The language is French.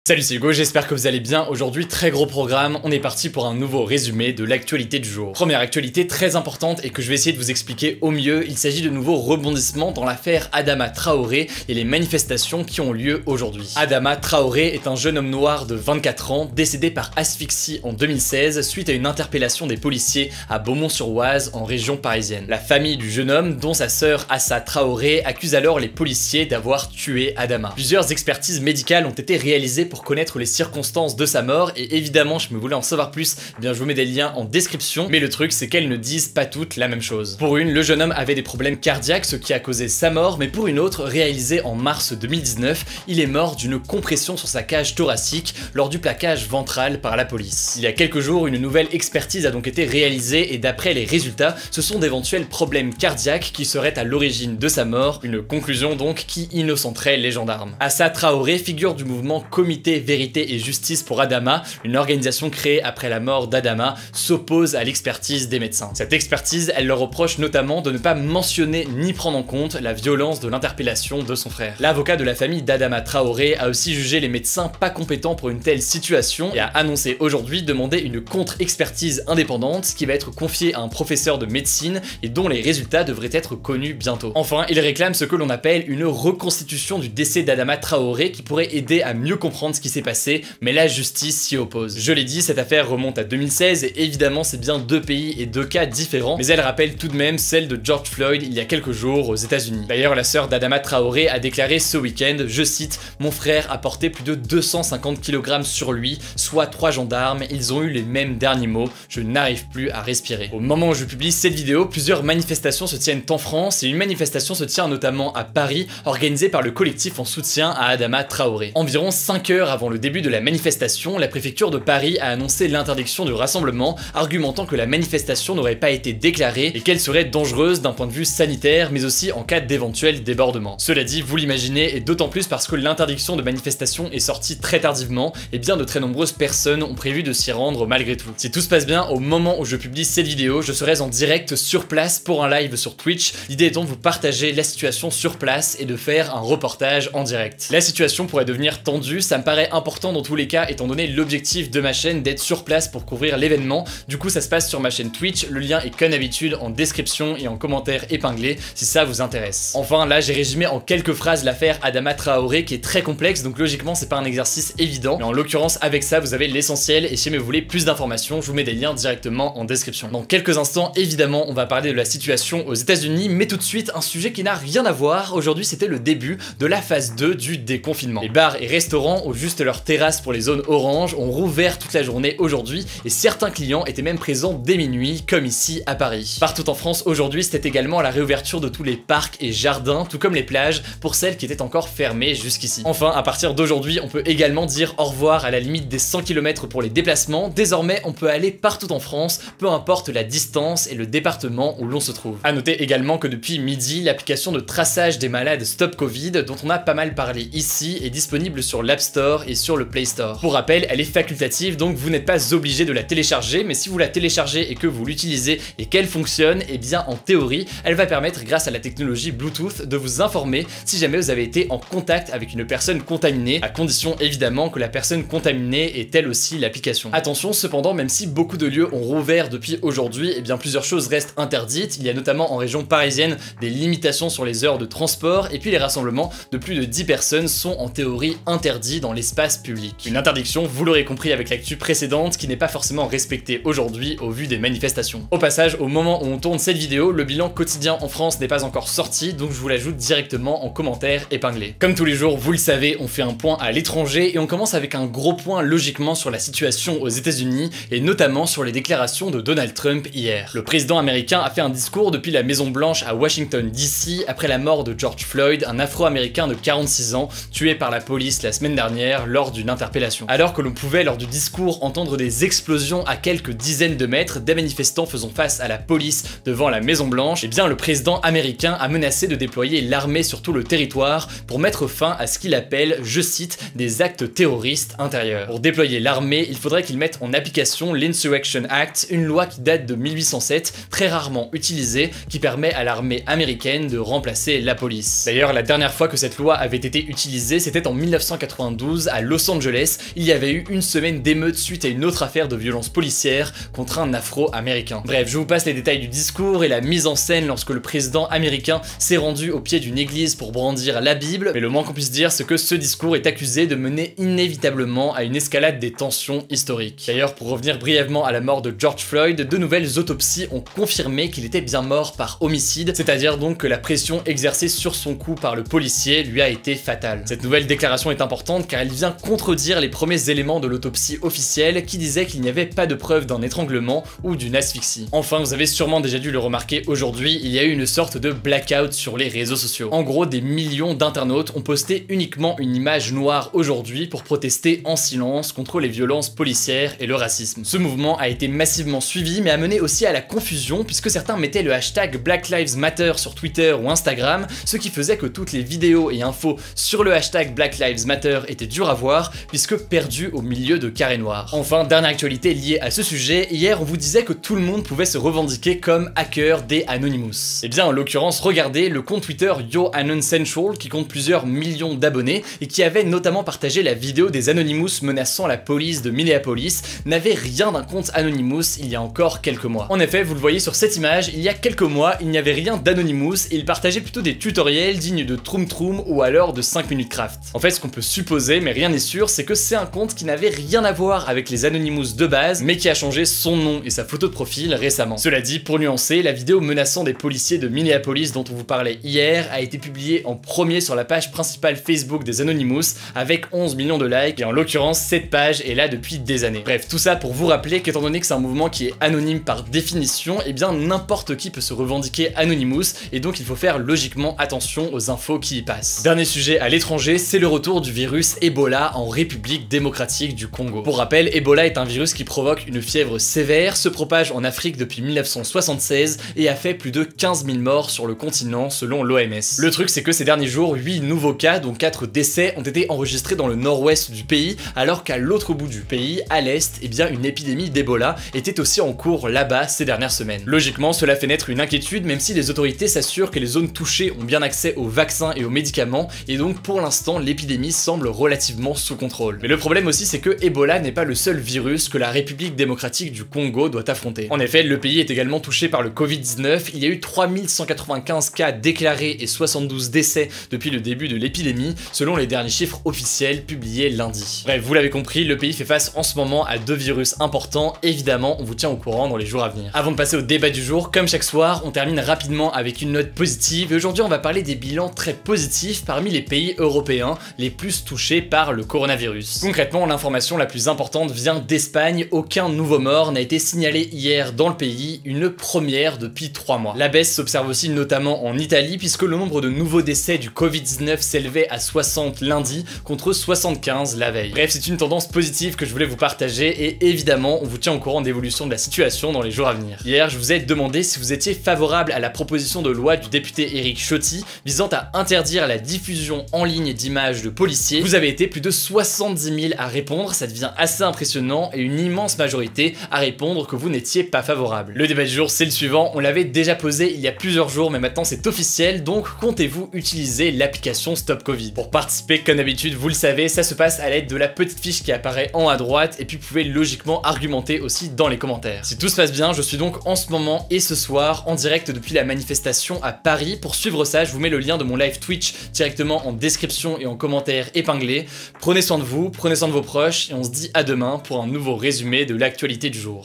Salut, c'est Hugo, j'espère que vous allez bien. Aujourd'hui, très gros programme, on est parti pour un nouveau résumé de l'actualité du jour. Première actualité très importante et que je vais essayer de vous expliquer au mieux, il s'agit de nouveaux rebondissements dans l'affaire Adama Traoré et les manifestations qui ont lieu aujourd'hui. Adama Traoré est un jeune homme noir de 24 ans, décédé par asphyxie en 2016 suite à une interpellation des policiers à Beaumont-sur-Oise en région parisienne. La famille du jeune homme, dont sa sœur Assa Traoré, accuse alors les policiers d'avoir tué Adama. Plusieurs expertises médicales ont été réalisées pour connaître les circonstances de sa mort et évidemment si vous voulez en savoir plus, eh bien je vous mets des liens en description, mais le truc c'est qu'elles ne disent pas toutes la même chose. Pour une, le jeune homme avait des problèmes cardiaques, ce qui a causé sa mort, mais pour une autre, réalisée en mars 2019, il est mort d'une compression sur sa cage thoracique lors du plaquage ventral par la police. Il y a quelques jours, une nouvelle expertise a donc été réalisée et d'après les résultats, ce sont d'éventuels problèmes cardiaques qui seraient à l'origine de sa mort, une conclusion donc qui innocenterait les gendarmes. Assa Traoré figure du mouvement Comité Vérité et Justice pour Adama, une organisation créée après la mort d'Adama, s'oppose à l'expertise des médecins. Cette expertise, elle leur reproche notamment de ne pas mentionner ni prendre en compte la violence de l'interpellation de son frère. L'avocat de la famille d'Adama Traoré a aussi jugé les médecins pas compétents pour une telle situation et a annoncé aujourd'hui demander une contre-expertise indépendante qui va être confiée à un professeur de médecine et dont les résultats devraient être connus bientôt. Enfin, il réclame ce que l'on appelle une reconstitution du décès d'Adama Traoré qui pourrait aider à mieux comprendre ce qui s'est passé, mais la justice s'y oppose. Je l'ai dit, cette affaire remonte à 2016 et évidemment c'est bien deux pays et deux cas différents, mais elle rappelle tout de même celle de George Floyd il y a quelques jours aux États-Unis. D'ailleurs, la sœur d'Adama Traoré a déclaré ce week-end, je cite, « Mon frère a porté plus de 250 kg sur lui, soit 3 gendarmes, ils ont eu les mêmes derniers mots, je n'arrive plus à respirer ». Au moment où je publie cette vidéo, plusieurs manifestations se tiennent en France et une manifestation se tient notamment à Paris, organisée par le collectif en soutien à Adama Traoré. Environ 5 heures avant le début de la manifestation, la préfecture de Paris a annoncé l'interdiction du rassemblement, argumentant que la manifestation n'aurait pas été déclarée et qu'elle serait dangereuse d'un point de vue sanitaire, mais aussi en cas d'éventuel débordement. Cela dit, vous l'imaginez, et d'autant plus parce que l'interdiction de manifestation est sortie très tardivement, et bien de très nombreuses personnes ont prévu de s'y rendre malgré tout. Si tout se passe bien, au moment où je publie cette vidéo, je serai en direct sur place pour un live sur Twitch. L'idée étant de vous partager la situation sur place et de faire un reportage en direct. La situation pourrait devenir tendue, ça me paraît important dans tous les cas étant donné l'objectif de ma chaîne d'être sur place pour couvrir l'événement. Du coup ça se passe sur ma chaîne Twitch, le lien est comme d'habitude en description et en commentaire épinglé si ça vous intéresse. Enfin là j'ai résumé en quelques phrases l'affaire Adama Traoré qui est très complexe donc logiquement c'est pas un exercice évident, mais en l'occurrence avec ça vous avez l'essentiel et si jamais vous voulez plus d'informations je vous mets des liens directement en description. Dans quelques instants évidemment on va parler de la situation aux États-Unis, mais tout de suite un sujet qui n'a rien à voir. Aujourd'hui c'était le début de la phase 2 du déconfinement. Les bars et restaurants ont juste leur terrasse pour les zones orange, ont rouvert toute la journée aujourd'hui et certains clients étaient même présents dès minuit comme ici à Paris. Partout en France aujourd'hui c'était également la réouverture de tous les parcs et jardins tout comme les plages pour celles qui étaient encore fermées jusqu'ici. Enfin à partir d'aujourd'hui on peut également dire au revoir à la limite des 100 km pour les déplacements, désormais on peut aller partout en France peu importe la distance et le département où l'on se trouve. A noter également que depuis midi l'application de traçage des malades Stop Covid dont on a pas mal parlé ici est disponible sur l'App Store et sur le Play Store. Pour rappel, elle est facultative donc vous n'êtes pas obligé de la télécharger, mais si vous la téléchargez et que vous l'utilisez et qu'elle fonctionne, et bien en théorie, elle va permettre grâce à la technologie Bluetooth de vous informer si jamais vous avez été en contact avec une personne contaminée, à condition évidemment que la personne contaminée ait elle aussi l'application. Attention cependant, même si beaucoup de lieux ont rouvert depuis aujourd'hui, et bien plusieurs choses restent interdites. Il y a notamment en région parisienne des limitations sur les heures de transport et puis les rassemblements de plus de 10 personnes sont en théorie interdits dans l'espace public. Une interdiction, vous l'aurez compris avec l'actu précédente, qui n'est pas forcément respectée aujourd'hui au vu des manifestations. Au passage, au moment où on tourne cette vidéo, le bilan quotidien en France n'est pas encore sorti, donc je vous l'ajoute directement en commentaire épinglé. Comme tous les jours, vous le savez, on fait un point à l'étranger et on commence avec un gros point logiquement sur la situation aux États-Unis et notamment sur les déclarations de Donald Trump hier. Le président américain a fait un discours depuis la Maison Blanche à Washington DC après la mort de George Floyd, un Afro-américain de 46 ans tué par la police la semaine dernière lors d'une interpellation. Alors que l'on pouvait lors du discours entendre des explosions à quelques dizaines de mètres, des manifestants faisant face à la police devant la Maison Blanche, et bien le président américain a menacé de déployer l'armée sur tout le territoire pour mettre fin à ce qu'il appelle, je cite, des actes terroristes intérieurs. Pour déployer l'armée, il faudrait qu'il mette en application l'Insurrection Act, une loi qui date de 1807, très rarement utilisée, qui permet à l'armée américaine de remplacer la police. D'ailleurs, la dernière fois que cette loi avait été utilisée, c'était en 1992 2012, à Los Angeles, il y avait eu une semaine d'émeutes suite à une autre affaire de violence policière contre un Afro-Américain. Bref, je vous passe les détails du discours et la mise en scène lorsque le président américain s'est rendu au pied d'une église pour brandir la Bible, mais le moins qu'on puisse dire, c'est que ce discours est accusé de mener inévitablement à une escalade des tensions historiques. D'ailleurs, pour revenir brièvement à la mort de George Floyd, de nouvelles autopsies ont confirmé qu'il était bien mort par homicide, c'est-à-dire donc que la pression exercée sur son cou par le policier lui a été fatale. Cette nouvelle déclaration est importante car elle vient contredire les premiers éléments de l'autopsie officielle qui disaient qu'il n'y avait pas de preuve d'un étranglement ou d'une asphyxie. Enfin, vous avez sûrement déjà dû le remarquer aujourd'hui, il y a eu une sorte de blackout sur les réseaux sociaux. En gros, des millions d'internautes ont posté uniquement une image noire aujourd'hui pour protester en silence contre les violences policières et le racisme. Ce mouvement a été massivement suivi mais a mené aussi à la confusion puisque certains mettaient le hashtag Black Lives Matter sur Twitter ou Instagram, ce qui faisait que toutes les vidéos et infos sur le hashtag Black Lives Matter étaient dures à voir puisque perdues au milieu de carrés noirs. Enfin, dernière actualité liée à ce sujet, hier on vous disait que tout le monde pouvait se revendiquer comme hacker des Anonymous. Et bien en l'occurrence, regardez le compte Twitter YoAnonCentral qui compte plusieurs millions d'abonnés et qui avait notamment partagé la vidéo des Anonymous menaçant la police de Minneapolis, n'avait rien d'un compte Anonymous il y a encore quelques mois. En effet, vous le voyez sur cette image, il y a quelques mois, il n'y avait rien d'Anonymous et il partageait plutôt des tutoriels dignes de Troom Troom ou alors de 5 minutes craft. En fait, ce qu'on peut supposer, mais rien n'est sûr, c'est que c'est un compte qui n'avait rien à voir avec les Anonymous de base, mais qui a changé son nom et sa photo de profil récemment. Cela dit, pour nuancer, la vidéo menaçant des policiers de Minneapolis dont on vous parlait hier a été publiée en premier sur la page principale Facebook des Anonymous avec 11 millions de likes et en l'occurrence cette page est là depuis des années. Bref, tout ça pour vous rappeler qu'étant donné que c'est un mouvement qui est anonyme par définition, et bien n'importe qui peut se revendiquer Anonymous et donc il faut faire logiquement attention aux infos qui y passent. Dernier sujet à l'étranger, c'est le retour du virus Ebola en République démocratique du Congo. Pour rappel, Ebola est un virus qui provoque une fièvre sévère, se propage en Afrique depuis 1976 et a fait plus de 15 000 morts sur le continent selon l'OMS. Le truc c'est que ces derniers jours, 8 nouveaux cas dont 4 décès ont été enregistrés dans le nord-ouest du pays alors qu'à l'autre bout du pays, à l'est, eh bien une épidémie d'Ebola était aussi en cours là-bas ces dernières semaines. Logiquement, cela fait naître une inquiétude même si les autorités s'assurent que les zones touchées ont bien accès aux vaccins et aux médicaments et donc pour l'instant l'épidémie semble relativement sous contrôle. Mais le problème aussi c'est que Ebola n'est pas le seul virus que la République démocratique du Congo doit affronter. En effet, le pays est également touché par le Covid-19, il y a eu 3195 cas déclarés et 72 décès depuis le début de l'épidémie selon les derniers chiffres officiels publiés lundi. Bref, vous l'avez compris, le pays fait face en ce moment à deux virus importants, évidemment on vous tient au courant dans les jours à venir. Avant de passer au débat du jour, comme chaque soir, on termine rapidement avec une note positive et aujourd'hui on va parler des bilans très positifs parmi les pays européens les plus touchés par le coronavirus. Concrètement, l'information la plus importante vient d'Espagne, aucun nouveau mort n'a été signalé hier dans le pays, une première depuis 3 mois. La baisse s'observe aussi notamment en Italie puisque le nombre de nouveaux décès du Covid-19 s'élevait à 60 lundi contre 75 la veille. Bref, c'est une tendance positive que je voulais vous partager et évidemment on vous tient au courant d'évolution de la situation dans les jours à venir. Hier, je vous ai demandé si vous étiez favorable à la proposition de loi du député Éric Ciotti visant à interdire la diffusion en ligne d'images de policiers. Vous avez été plus de 70 000 à répondre, ça devient assez impressionnant et une immense majorité à répondre que vous n'étiez pas favorable. Le débat du jour c'est le suivant, on l'avait déjà posé il y a plusieurs jours mais maintenant c'est officiel, donc comptez-vous utiliser l'application Stop Covid? Pour participer comme d'habitude, vous le savez, ça se passe à l'aide de la petite fiche qui apparaît en haut à droite et puis vous pouvez logiquement argumenter aussi dans les commentaires. Si tout se passe bien, je suis donc en ce moment et ce soir en direct depuis la manifestation à Paris. Pour suivre ça, je vous mets le lien de mon live Twitch directement en description et en commentaire épinglé. Prenez soin de vous, prenez soin de vos proches et on se dit à demain pour un nouveau résumé de l'actualité du jour.